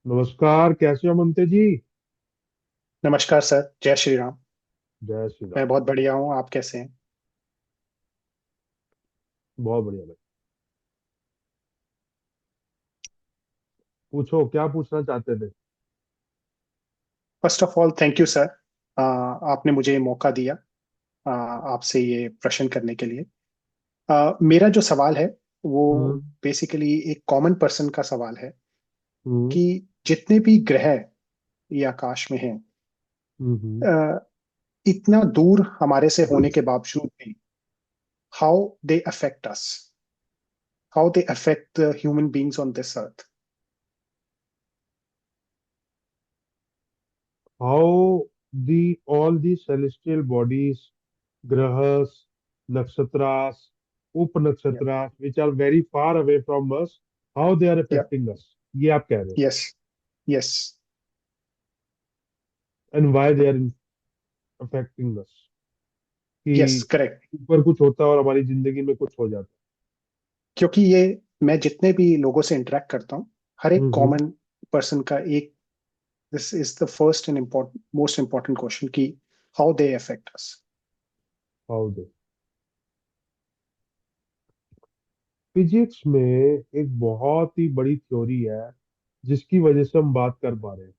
नमस्कार, कैसे हो ममता जी। नमस्कार सर। जय श्री राम। जय श्री राम। मैं बहुत बढ़िया हूँ। आप कैसे हैं? बहुत बढ़िया भाई। पूछो, क्या पूछना चाहते थे। First of all thank you sir. आपने मुझे ये मौका दिया आपसे ये प्रश्न करने के लिए। मेरा जो सवाल है वो हम्म। बेसिकली एक कॉमन पर्सन का सवाल है हम्म। कि जितने भी ग्रह ये आकाश में हैं, हम्म। अ, इतना दूर हमारे से होने के बावजूद भी how they affect us, how they affect the human beings on this earth. How the all the celestial bodies, ग्रहस, नक्षत्रास, उप नक्षत्रास which are very far away from us, how they are affecting us, ये आप कह रहे हो। Yes, yes, and why they are affecting us, yes, कि करेक्ट। ऊपर कुछ होता है और हमारी जिंदगी में कुछ हो जाता क्योंकि ये मैं जितने भी लोगों से इंटरेक्ट करता हूँ, हर है। एक कॉमन पर्सन का एक, this is the first and important most important question कि how they affect us. How they. Physics में एक बहुत ही बड़ी थ्योरी है जिसकी वजह से हम बात कर पा रहे हैं।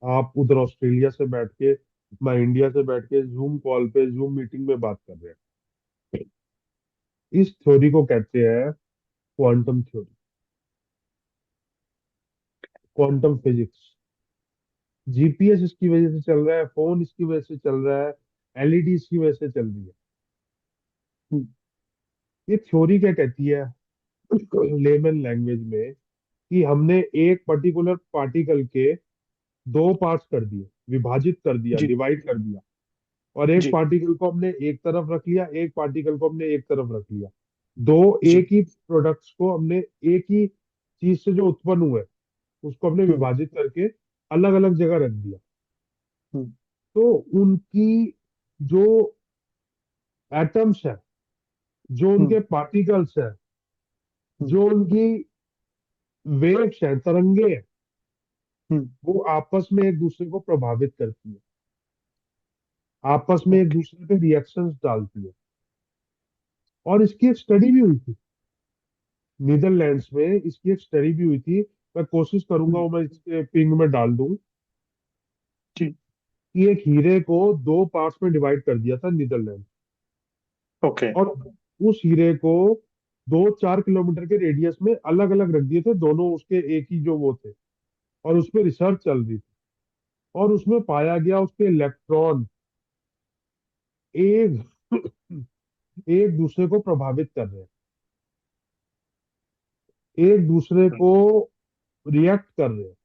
आप उधर ऑस्ट्रेलिया से बैठ के, मैं इंडिया से बैठ के जूम कॉल पे, जूम मीटिंग में बात कर रहे हैं। इस थ्योरी को कहते हैं quantum theory, quantum physics. GPS इसकी वजह से चल रहा है, फोन इसकी वजह से चल रहा है, एलईडी इसकी वजह से चल रही है। ये थ्योरी क्या कहती है लेमन लैंग्वेज में, कि हमने एक पर्टिकुलर पार्टिकल के दो पार्ट्स कर दिए, विभाजित कर दिया, जी, डिवाइड कर दिया। और एक जी, पार्टिकल को हमने एक तरफ रख लिया, एक पार्टिकल को हमने एक तरफ रख लिया। दो जी। एक ही प्रोडक्ट्स को हमने एक ही चीज से जो उत्पन्न हुए उसको हमने हम्म, विभाजित करके अलग अलग जगह रख दिया। हम्म, तो उनकी जो एटम्स है, जो हम्म, उनके पार्टिकल्स है, हम्म, जो उनकी वेव्स है, तरंगे हैं, हम्म। वो आपस में एक दूसरे को प्रभावित करती है, आपस में एक ओके। दूसरे पे रिएक्शंस डालती है। और इसकी एक स्टडी भी हुई थी, नीदरलैंड्स में इसकी एक स्टडी भी हुई थी। मैं कोशिश करूंगा हम्म, वो मैं इसके पिंग में डाल दूं, जी। कि एक हीरे को दो पार्ट्स में डिवाइड कर दिया था नीदरलैंड। ओके। और उस हीरे को 2-4 किलोमीटर के रेडियस में अलग अलग रख दिए थे, दोनों उसके एक ही जो वो थे। और उस पर रिसर्च चल रही थी। और उसमें पाया गया उसके इलेक्ट्रॉन एक एक दूसरे को प्रभावित कर रहे हैं, एक दूसरे को रिएक्ट कर रहे हैं।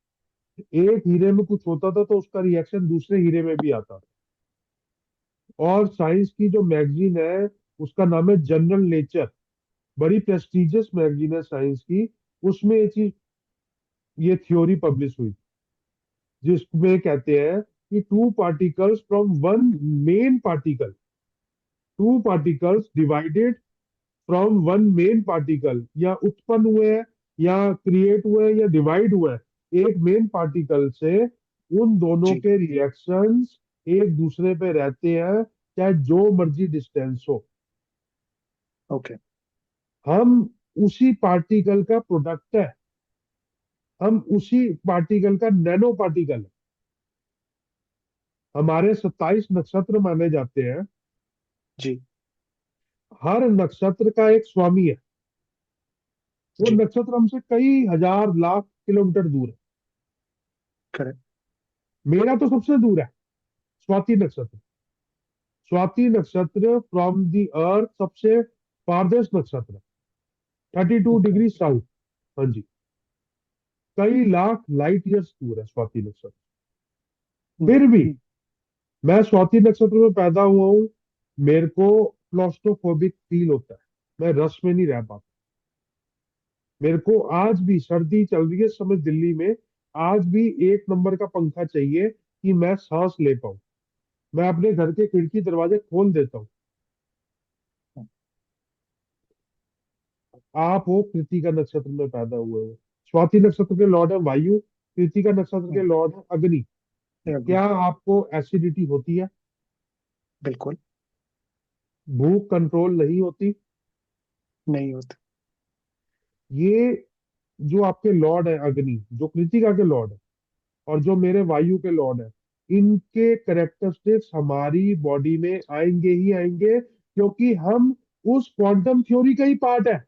एक हीरे में कुछ होता था तो उसका रिएक्शन दूसरे हीरे में भी आता था। और साइंस की जो मैगजीन है उसका नाम है जनरल नेचर, बड़ी प्रेस्टिजियस मैगजीन है साइंस की। उसमें ये चीज, ये थ्योरी पब्लिश हुई, जिसमें कहते हैं कि two particles from one main particle, two particles divided from one main particle, या उत्पन्न हुए हैं, या क्रिएट हुए हैं, या डिवाइड हुए हैं एक मेन पार्टिकल से। उन दोनों जी। के रिएक्शंस एक दूसरे पे रहते हैं, चाहे जो मर्जी डिस्टेंस हो। ओके। हम उसी पार्टिकल का प्रोडक्ट है, हम उसी पार्टिकल का नैनो पार्टिकल है। हमारे 27 नक्षत्र माने जाते हैं। जी, हर नक्षत्र का एक स्वामी है। वो जी। नक्षत्र हमसे कई हजार लाख किलोमीटर दूर है। करेक्ट। मेरा तो सबसे दूर है, स्वाति नक्षत्र। स्वाति नक्षत्र फ्रॉम दी अर्थ सबसे फारदेस्ट नक्षत्र, 32 डिग्री साउथ। हाँ जी, कई लाख लाइट ईयर्स दूर है स्वाति नक्षत्र। फिर भी मैं स्वाति नक्षत्र में पैदा हुआ हूँ, मेरे को क्लॉस्ट्रोफोबिक फील होता है, मैं रस में नहीं रह पाता। मेरे को आज भी सर्दी चल रही है इस समय दिल्ली में, आज भी एक नंबर का पंखा चाहिए कि मैं सांस ले पाऊं। मैं अपने घर के खिड़की दरवाजे खोल देता हूँ। आप हो कृतिका नक्षत्र में पैदा हुए हो। स्वाति नक्षत्र के लॉर्ड है वायु, कृतिका नक्षत्र के हम्म, लॉर्ड है अग्नि। अग्नि। क्या आपको एसिडिटी होती है? बिल्कुल भूख कंट्रोल नहीं होती? नहीं होता। ये जो आपके लॉर्ड है अग्नि, जो कृतिका के लॉर्ड है और जो मेरे वायु के लॉर्ड है, इनके करेक्टरिस्टिक्स हमारी बॉडी में आएंगे ही आएंगे, क्योंकि हम उस क्वांटम थ्योरी का ही पार्ट है।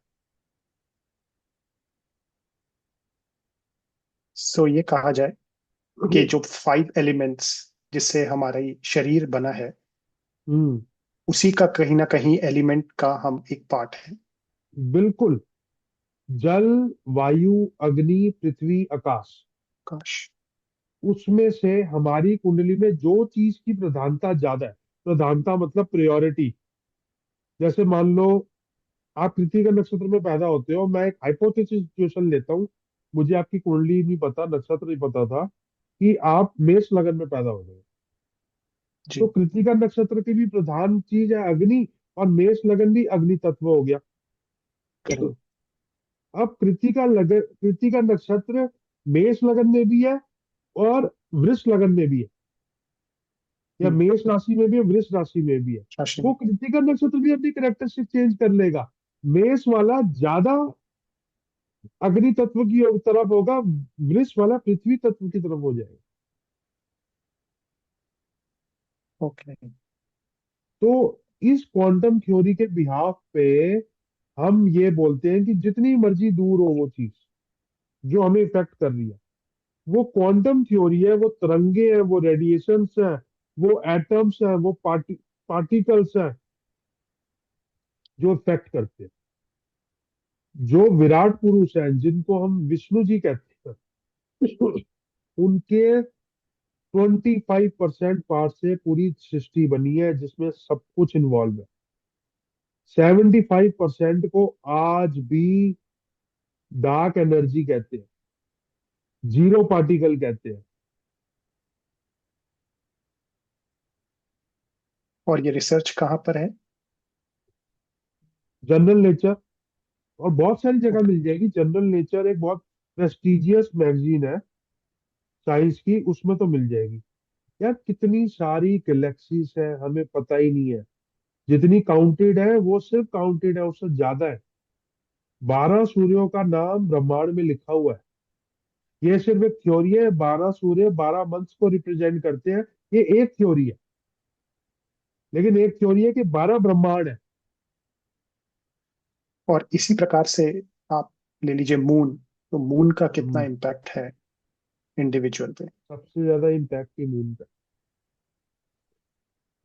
सो ये कहा जाए कि जो 5 एलिमेंट्स जिससे हमारा ये शरीर बना है, हम्म। उसी का कहीं ना कहीं एलिमेंट का हम एक पार्ट है। बिल्कुल। जल, वायु, अग्नि, पृथ्वी, आकाश, काश। उसमें से हमारी कुंडली में जो चीज की प्रधानता ज्यादा है, प्रधानता मतलब प्रायोरिटी। जैसे मान लो आप कृतिका नक्षत्र में पैदा होते हो, मैं एक हाइपोथेसिस सिचुएशन लेता हूँ, मुझे आपकी कुंडली नहीं पता, नक्षत्र नहीं पता था, कि आप मेष लगन में पैदा हो गए, तो जी। कृतिका नक्षत्र की भी प्रधान चीज है अग्नि, और मेष लगन भी अग्नि तत्व हो गया। करें। अब कृतिका नक्षत्र मेष लगन में भी है और वृष लगन में भी है, या हम्म, मेष राशि में भी है, वृष राशि में भी है। राशि वो में। कृतिका नक्षत्र भी अपनी करेक्टरिस्टिक चेंज कर लेगा। मेष वाला ज्यादा अग्नि तत्व की तरफ होगा, वृष वाला पृथ्वी तत्व की तरफ हो जाएगा। ओके। तो इस क्वांटम थ्योरी के बिहाफ पे हम ये बोलते हैं कि जितनी मर्जी दूर हो वो चीज जो हमें इफेक्ट कर रही है, वो क्वांटम थ्योरी है, वो तरंगे हैं, वो रेडिएशंस हैं, वो एटम्स हैं, वो पार्टिकल्स हैं जो इफेक्ट करते हैं। जो विराट पुरुष हैं जिनको हम विष्णु जी कहते हैं, उनके 25% पार्ट से पूरी सृष्टि बनी है, जिसमें सब कुछ इन्वॉल्व है। 75% को आज भी डार्क एनर्जी कहते हैं, जीरो पार्टिकल कहते हैं। और ये रिसर्च कहाँ पर है? जनरल नेचर और बहुत सारी जगह ओके। मिल जाएगी। जनरल नेचर एक बहुत प्रेस्टिजियस मैगजीन है साइंस की, उसमें तो मिल जाएगी। यार कितनी सारी गैलेक्सीज है हमें पता ही नहीं है। जितनी काउंटेड है वो सिर्फ काउंटेड है, उससे ज्यादा है। 12 सूर्यों का नाम ब्रह्मांड में लिखा हुआ है। ये सिर्फ एक थ्योरी है, 12 सूर्य 12 मंथ्स को रिप्रेजेंट करते हैं। ये एक थ्योरी है, लेकिन एक थ्योरी है कि 12 ब्रह्मांड है। और इसी प्रकार से आप ले लीजिए मून। तो मून का कितना हम्म। इम्पैक्ट है इंडिविजुअल पे? सबसे ज्यादा इम्पैक्ट ही मून का,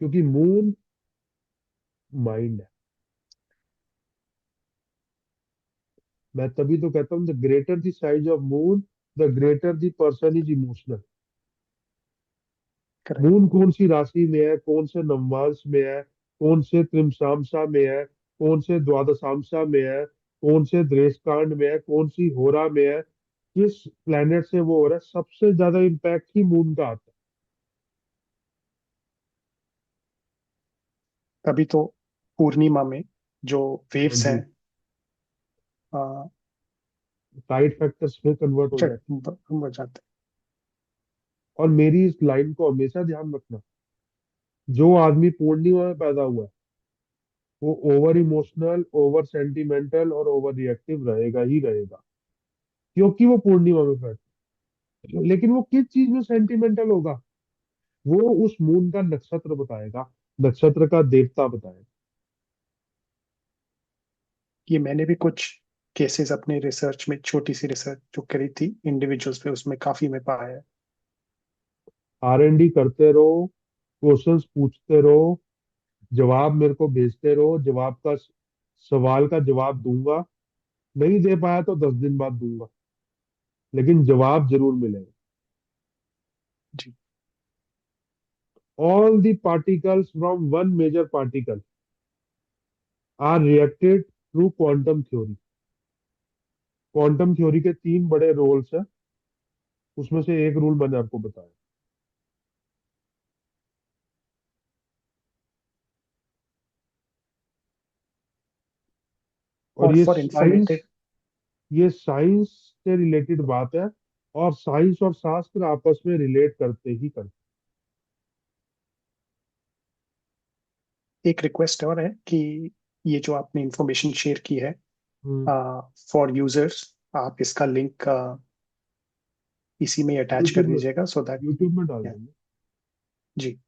क्योंकि मून माइंड है। मैं तभी तो कहता हूँ the greater the size of moon, the greater the person is emotional. Correct. Moon कौन सी राशि में है, कौन से नवमांश में है, कौन से त्रिमसामसा में है, कौन से द्वादशांशा में है, कौन से दृष्टांत में है, कौन सी होरा में है, किस प्लेनेट से वो हो रहा है, सबसे ज्यादा इम्पैक्ट ही मून का आता तभी तो पूर्णिमा में जो है। हाँ वेव्स हैं, जी। टाइड फैक्टर्स में कन्वर्ट हो जाते बढ़ जाते हैं। और मेरी इस लाइन को हमेशा ध्यान रखना, जो आदमी पूर्णिमा में पैदा हुआ है वो ओवर इमोशनल, ओवर सेंटिमेंटल और ओवर रिएक्टिव रहेगा ही रहेगा, क्योंकि वो पूर्णिमा में पैदा है। लेकिन वो किस चीज में सेंटिमेंटल होगा, वो उस मून का नक्षत्र बताएगा, नक्षत्र का देवता बताएगा। हैं। ये मैंने भी कुछ केसेस अपने रिसर्च में, छोटी सी रिसर्च जो करी थी इंडिविजुअल्स पे, उसमें काफी में पाया है। R&D करते रहो, क्वेश्चंस पूछते रहो, जवाब मेरे को भेजते रहो, जवाब का सवाल का जवाब दूंगा। नहीं दे पाया तो 10 दिन बाद दूंगा, लेकिन जवाब जरूर मिलेगा। जी। All the particles from one major particle are reacted through quantum theory। Quantum theory के 3 बड़े रोल्स हैं, उसमें से एक रूल मैंने आपको बताया। और और फॉर इंफॉर्मेटिव। ये साइंस से रिलेटेड बात है, और साइंस और शास्त्र आपस में रिलेट करते ही करते एक रिक्वेस्ट और है कि ये जो आपने इंफॉर्मेशन शेयर की है हैं। फॉर यूजर्स, आप इसका लिंक इसी में अटैच कर यूट्यूब में दीजिएगा सो दैट। यूट्यूब में डाल देंगे। जी।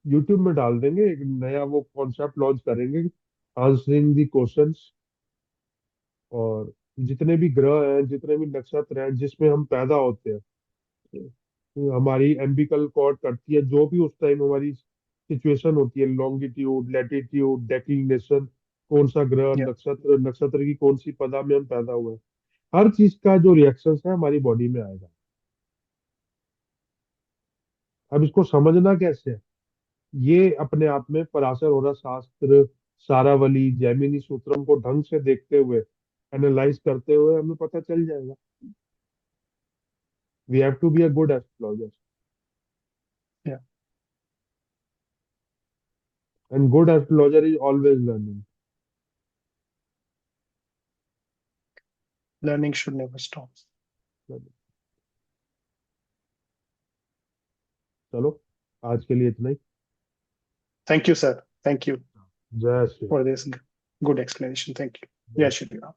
यूट्यूब में डाल देंगे, एक नया वो कॉन्सेप्ट लॉन्च करेंगे, आंसरिंग दी क्वेश्चंस। और जितने भी ग्रह हैं, जितने भी नक्षत्र हैं जिसमें हम पैदा होते हैं, तो हमारी एम्बिकल कॉर्ड करती है, जो भी उस टाइम हमारी सिचुएशन होती है, लॉन्गिट्यूड, लैटिट्यूड, डेक्लिनेशन, कौन सा ग्रह, या नक्षत्र, नक्षत्र की कौन सी पदा में हम पैदा हुए हैं, हर चीज का जो रिएक्शन है हमारी बॉडी में आएगा। अब इसको समझना कैसे है, ये अपने आप में पराशर और शास्त्र, सारावली, जैमिनी सूत्रम को ढंग से देखते हुए, एनालाइज करते हुए हमें पता चल जाएगा। We have to be a good astrologer, या and good astrologer is always learning. Learning should never stop. चलो, आज के लिए इतना ही। Thank you sir, thank you जय Shri Ram. For this good explanation, thank you. जय जय श्री श्री राम।